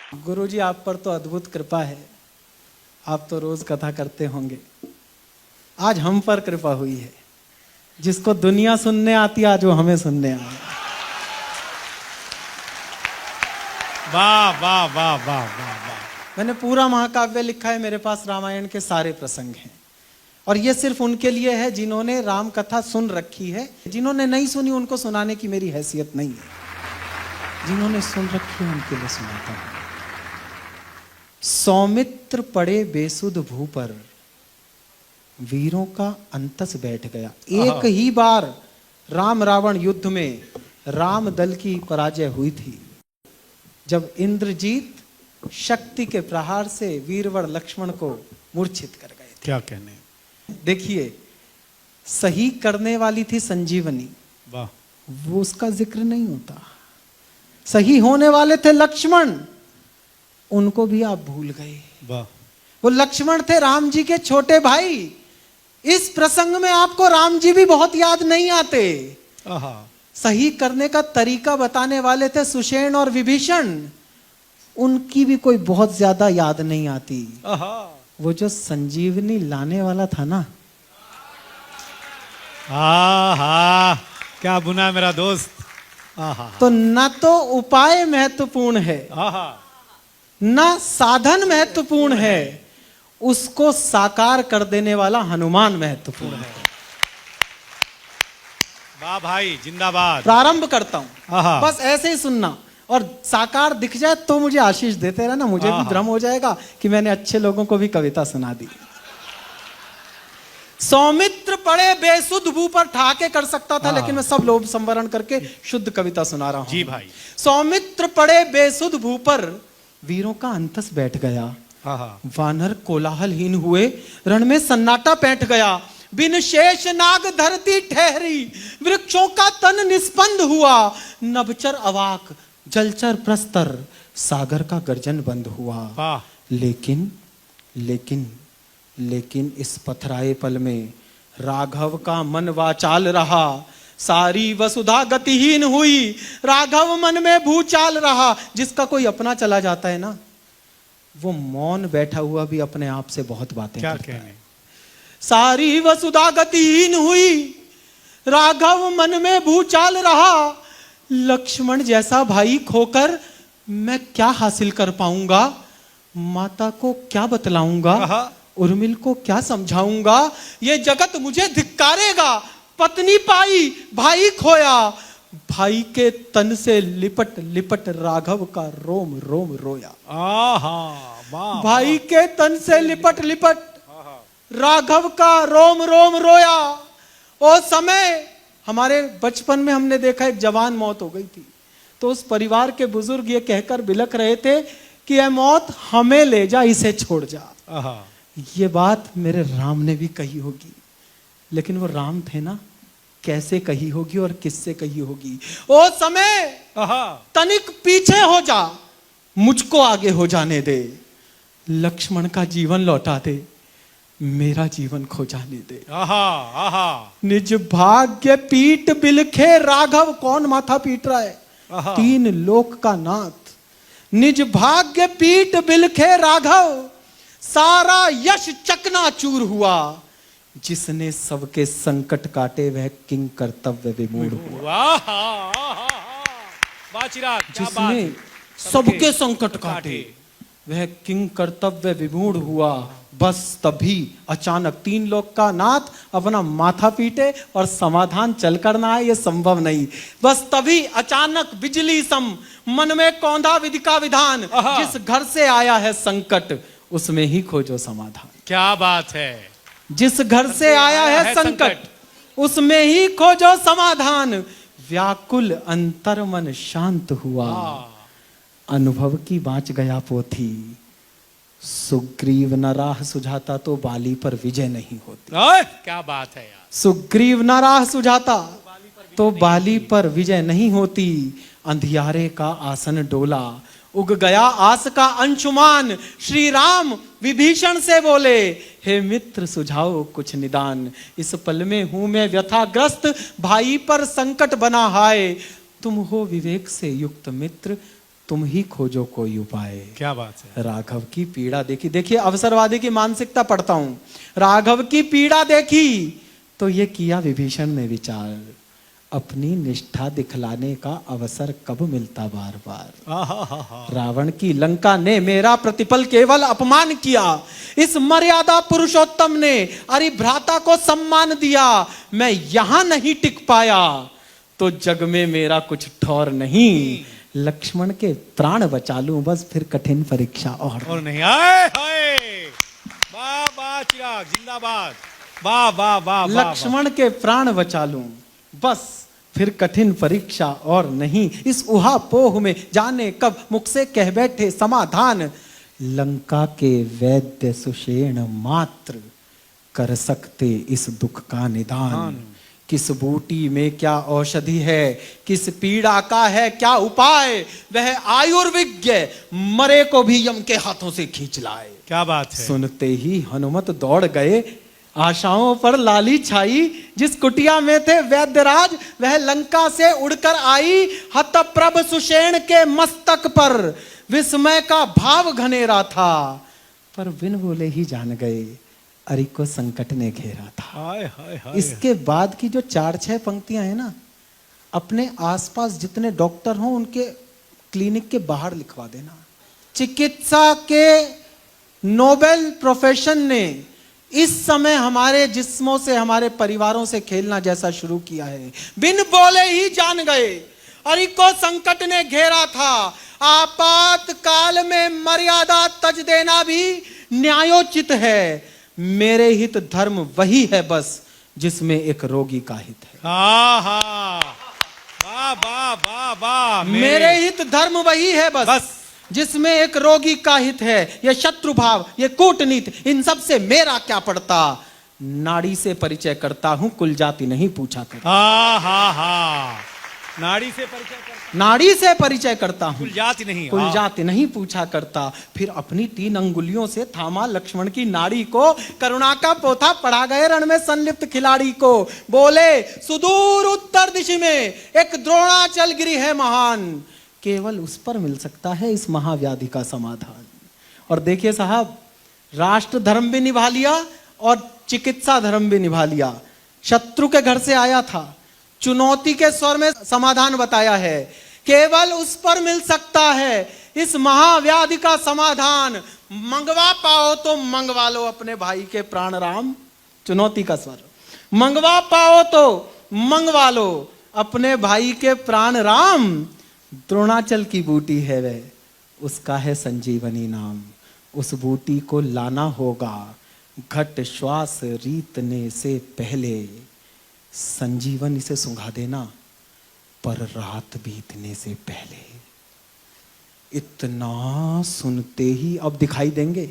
गुरुजी आप पर तो अद्भुत कृपा है, आप तो रोज कथा करते होंगे। आज हम पर कृपा हुई है, जिसको दुनिया सुनने आती है आज वो हमें सुनने आया। वाह वाह वाह वाह वाह वाह। मैंने पूरा महाकाव्य लिखा है, मेरे पास रामायण के सारे प्रसंग हैं, और ये सिर्फ उनके लिए है जिन्होंने राम कथा सुन रखी है। जिन्होंने नहीं सुनी उनको सुनाने की मेरी हैसियत नहीं है, जिन्होंने सुन रखी है उनके लिए सुनाता हूं। सौमित्र पड़े बेसुध भू पर, वीरों का अंतस बैठ गया। एक ही बार राम रावण युद्ध में राम दल की पराजय हुई थी, जब इंद्रजीत शक्ति के प्रहार से वीरवर लक्ष्मण को मूर्छित कर गए थे। क्या कहने। देखिए, सही करने वाली थी संजीवनी, वाह। वो उसका जिक्र नहीं होता। सही होने वाले थे लक्ष्मण, उनको भी आप भूल गए। वाह। वो लक्ष्मण थे राम जी के छोटे भाई। इस प्रसंग में आपको राम जी भी बहुत याद नहीं आते। सही करने का तरीका बताने वाले थे सुषेण और विभीषण, उनकी भी कोई बहुत ज्यादा याद नहीं आती। वो जो संजीवनी लाने वाला था ना, क्या बुना मेरा दोस्त। तो न तो उपाय महत्वपूर्ण है, न साधन महत्वपूर्ण है, उसको साकार कर देने वाला हनुमान महत्वपूर्ण है। वाह भाई, जिंदाबाद। प्रारंभ करता हूं, बस ऐसे ही सुनना, और साकार दिख जाए तो मुझे आशीष देते रहना। मुझे भी भ्रम हो जाएगा कि मैंने अच्छे लोगों को भी कविता सुना दी। सौमित्र पड़े बेसुध भू पर ठहाके कर सकता था, लेकिन मैं सब लोभ संवरण करके शुद्ध कविता सुना रहा हूं। जी भाई। सौमित्र पड़े बेसुध भू पर, वीरों का अंतस बैठ गया। वानर कोलाहलहीन हुए, रण में सन्नाटा पैठ गया। बिन शेष नाग धरती ठहरी, वृक्षों का तन निस्पंद हुआ। नभचर अवाक, जलचर प्रस्तर, सागर का गर्जन बंद हुआ। लेकिन लेकिन लेकिन इस पथराए पल में राघव का मन वाचाल रहा। सारी वसुधा गतिहीन हुई, राघव मन में भूचाल रहा। जिसका कोई अपना चला जाता है ना, वो मौन बैठा हुआ भी अपने आप से बहुत बातें करता है। सारी वसुधा गतिहीन हुई, राघव मन में भूचाल रहा। लक्ष्मण जैसा भाई खोकर मैं क्या हासिल कर पाऊंगा? माता को क्या बतलाऊंगा? उर्मिल को क्या समझाऊंगा? ये जगत मुझे धिक्कारेगा। पत्नी पाई, भाई खोया। भाई के तन से लिपट लिपट राघव का रोम रोम रोया। भाई के तन से लिपट लिपट राघव का रोम रोम रोया। ओ समय हमारे बचपन में हमने देखा, एक जवान मौत हो गई थी, तो उस परिवार के बुजुर्ग ये कहकर बिलख रहे थे कि ये मौत हमें ले जा, इसे छोड़ जा। ये बात मेरे राम ने भी कही होगी, लेकिन वो राम थे ना, कैसे कही होगी और किससे कही होगी? ओ समय तनिक पीछे हो जा, मुझको आगे हो जाने दे। लक्ष्मण का जीवन लौटा दे, मेरा जीवन खो जाने दे। निज भाग्य पीठ बिलखे राघव। कौन माथा पीट रहा है? तीन लोक का नाथ। निज भाग्य पीठ बिलखे राघव, सारा यश चकनाचूर हुआ। जिसने सबके संकट काटे वह किंग कर्तव्य विमूढ़ हुआ। जिसने सबके संकट काटे वह किंग कर्तव्य विमूढ़ हुआ। बस तभी अचानक तीन लोक का नाथ अपना माथा पीटे और समाधान चल कर ना आए, ये संभव नहीं। बस तभी अचानक बिजली सम मन में कौंधा विधि का विधान। जिस घर से आया है संकट, उसमें ही खोजो समाधान। क्या बात है। जिस घर से आया है संकट, उसमें ही खोजो समाधान। व्याकुल अंतर मन शांत हुआ, अनुभव की बाँच गया पोथी। सुग्रीव न राह सुझाता तो बाली पर विजय नहीं होती। क्या बात है यार। सुग्रीव न राह सुझाता तो बाली पर विजय नहीं होती। अंधियारे का आसन डोला, उग गया आस का अंशुमान। श्री राम विभीषण से बोले, हे मित्र सुझाओ कुछ निदान। इस पल में हूं मैं व्यथाग्रस्त, भाई पर संकट बना हाय। तुम हो विवेक से युक्त मित्र, तुम ही खोजो कोई उपाय। क्या बात है। राघव की पीड़ा देखी, देखिए अवसरवादी की मानसिकता पढ़ता हूं। राघव की पीड़ा देखी तो ये किया विभीषण ने विचार, अपनी निष्ठा दिखलाने का अवसर कब मिलता बार बार। रावण की लंका ने मेरा प्रतिपल केवल अपमान किया, इस मर्यादा पुरुषोत्तम ने अरे भ्राता को सम्मान दिया। मैं यहां नहीं टिक पाया तो जग में मेरा कुछ ठौर नहीं। लक्ष्मण के प्राण बचा लूं बस, फिर कठिन परीक्षा और नहीं। आए हाय, वाह वाह चिराग जिंदाबाद, वाह वाह वाह। लक्ष्मण के प्राण बचा लूं बस, फिर कठिन परीक्षा और नहीं। इस उहापोह में जाने कब मुख से कह बैठे समाधान। लंका के वैद्य सुषेण मात्र कर सकते इस दुख का निदान। किस बूटी में क्या औषधि है, किस पीड़ा का है क्या उपाय, वह आयुर्विज्ञ मरे को भी यम के हाथों से खींच लाए। क्या बात है। सुनते ही हनुमत दौड़ गए, आशाओं पर लाली छाई। जिस कुटिया में थे वैद्यराज वह लंका से उड़कर आई। हतप्रभ सुषेण के मस्तक पर विस्मय का भाव घनेरा था, पर बिन बोले ही जान गए अरि को संकट ने घेरा था। हाय हाय हाय। इसके बाद की जो 4-6 पंक्तियां हैं ना, अपने आसपास जितने डॉक्टर हों उनके क्लिनिक के बाहर लिखवा देना। चिकित्सा के नोबेल प्रोफेशन ने इस समय हमारे जिस्मों से, हमारे परिवारों से खेलना जैसा शुरू किया है। बिन बोले ही जान गए अरि को संकट ने घेरा था। आपातकाल में मर्यादा तज देना भी न्यायोचित है। मेरे हित धर्म वही है बस जिसमें एक रोगी का हित है। वाह वाह वाह वाह। मेरे हित धर्म वही है बस जिसमें एक रोगी का हित है। ये शत्रु भाव, ये कूटनीति, इन सब से मेरा क्या पड़ता। नाड़ी से परिचय करता हूं, कुल जाति नहीं पूछा करता। नाड़ी से परिचय करता, नाड़ी से परिचय करता हूं, कुल जाति नहीं, कुल जाति नहीं पूछा करता। फिर अपनी 3 अंगुलियों से थामा लक्ष्मण की नाड़ी को, करुणा का पोथा पढ़ा गए रण में संलिप्त खिलाड़ी को। बोले सुदूर उत्तर दिशा में एक द्रोणाचल गिरी है महान, केवल उस पर मिल सकता है इस महाव्याधि का समाधान। और देखिए साहब, राष्ट्र धर्म भी निभा लिया और चिकित्सा धर्म भी निभा लिया। शत्रु के घर से आया था, चुनौती के स्वर में समाधान बताया है। केवल उस पर मिल सकता है इस महाव्याधि का समाधान। मंगवा पाओ तो मंगवा लो अपने भाई के प्राण राम। चुनौती का स्वर, मंगवा पाओ तो मंगवा लो अपने भाई के प्राण राम। द्रोणाचल की बूटी है वह, उसका है संजीवनी नाम। उस बूटी को लाना होगा घट श्वास रीतने से पहले। संजीवन इसे सुंघा देना पर रात बीतने से पहले। इतना सुनते ही, अब दिखाई देंगे,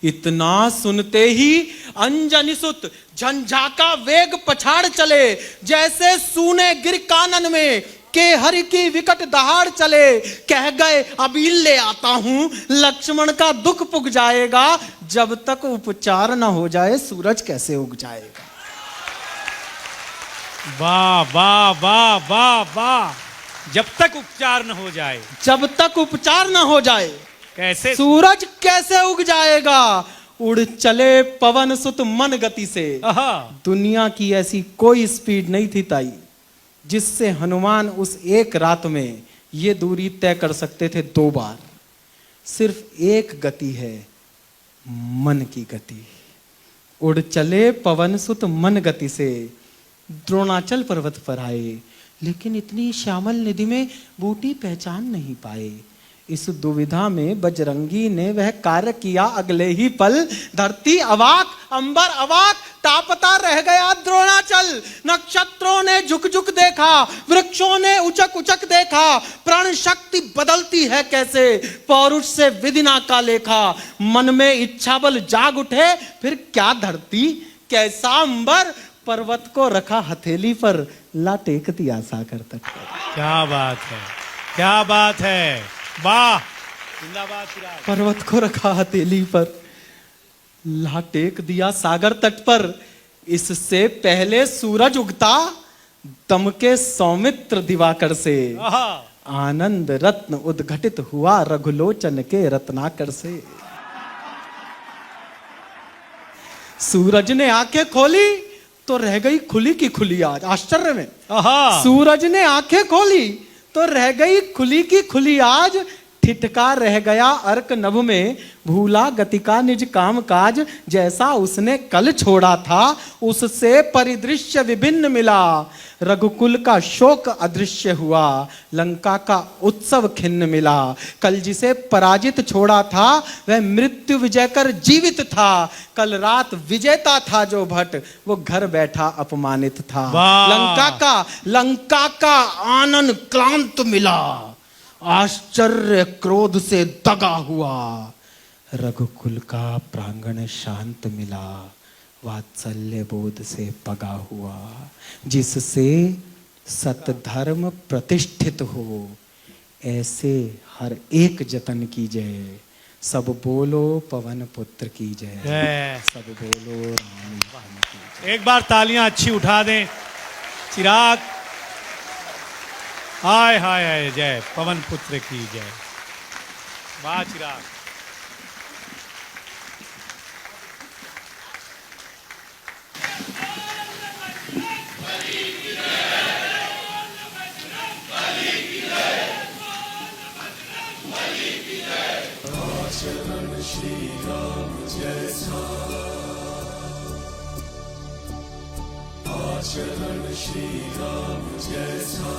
इतना सुनते ही अंजनी सुत झंझाका वेग पछाड़ चले। जैसे सूने गिर कानन में के हरि की विकट दहाड़ चले। कह गए अबील ले आता हूं, लक्ष्मण का दुख पुग जाएगा। जब तक उपचार न हो जाए सूरज कैसे उग जाएगा। वाह वाह वाह वाह वाह। जब तक उपचार न हो जाए, जब तक उपचार न हो जाए कैसे सूरज कैसे उग जाएगा। उड़ चले पवन सुत मन गति से। दुनिया की ऐसी कोई स्पीड नहीं थी ताई जिससे हनुमान उस एक रात में ये दूरी तय कर सकते थे 2 बार। सिर्फ एक गति है, मन की गति। उड़ चले पवन सुत मन गति से द्रोणाचल पर्वत पर आए, लेकिन इतनी श्यामल निधि में बूटी पहचान नहीं पाए। इस दुविधा में बजरंगी ने वह कार्य किया अगले ही पल। धरती अवाक, अंबर अवाक, तापता रह गया द्रोणाचल। नक्षत्रों ने झुक झुक देखा, वृक्षों ने उचक उचक देखा। प्राण शक्ति बदलती है कैसे, पौरुष से विधिना का लेखा। मन में इच्छा बल जाग उठे, फिर क्या धरती कैसा अंबर। पर्वत को रखा हथेली पर, ला टेक दिया सागर तट पर। क्या बात है, क्या बात है, वाह जिंदाबाद। पर्वत को रखा हथेली पर, ला टेक दिया सागर तट पर। इससे पहले सूरज उगता दम के सौमित्र दिवाकर से। आनंद रत्न उद्घटित हुआ रघुलोचन के रत्नाकर से। सूरज ने आंखें खोली तो रह गई खुली की खुली। आज आश्चर्य में सूरज ने आंखें खोली तो रह गई खुली की खुली। आज ठिठका रह गया अर्क नभ में, भूला गति का निज काम काज। जैसा उसने कल छोड़ा था उससे परिदृश्य विभिन्न मिला। रघुकुल का शोक अदृश्य हुआ, लंका का उत्सव खिन्न मिला। कल जिसे पराजित छोड़ा था वह मृत्यु विजय कर जीवित था। कल रात विजेता था जो भट, वो घर बैठा अपमानित था। लंका का आनंद क्लांत मिला, आश्चर्य क्रोध से दगा हुआ। रघुकुल का प्रांगण शांत मिला, वात्सल्य बोध से पगा हुआ। जिससे सतधर्म प्रतिष्ठित हो, ऐसे हर एक जतन की जय। सब बोलो पवन पुत्र की जय, सब बोलो राम की जय। एक बार तालियां अच्छी उठा दें। चिराग, हाय हाय हाय, जय पवन पुत्र की जय। वाह चिराग। श्री राम जैसा आचरण श्री राम जैसा।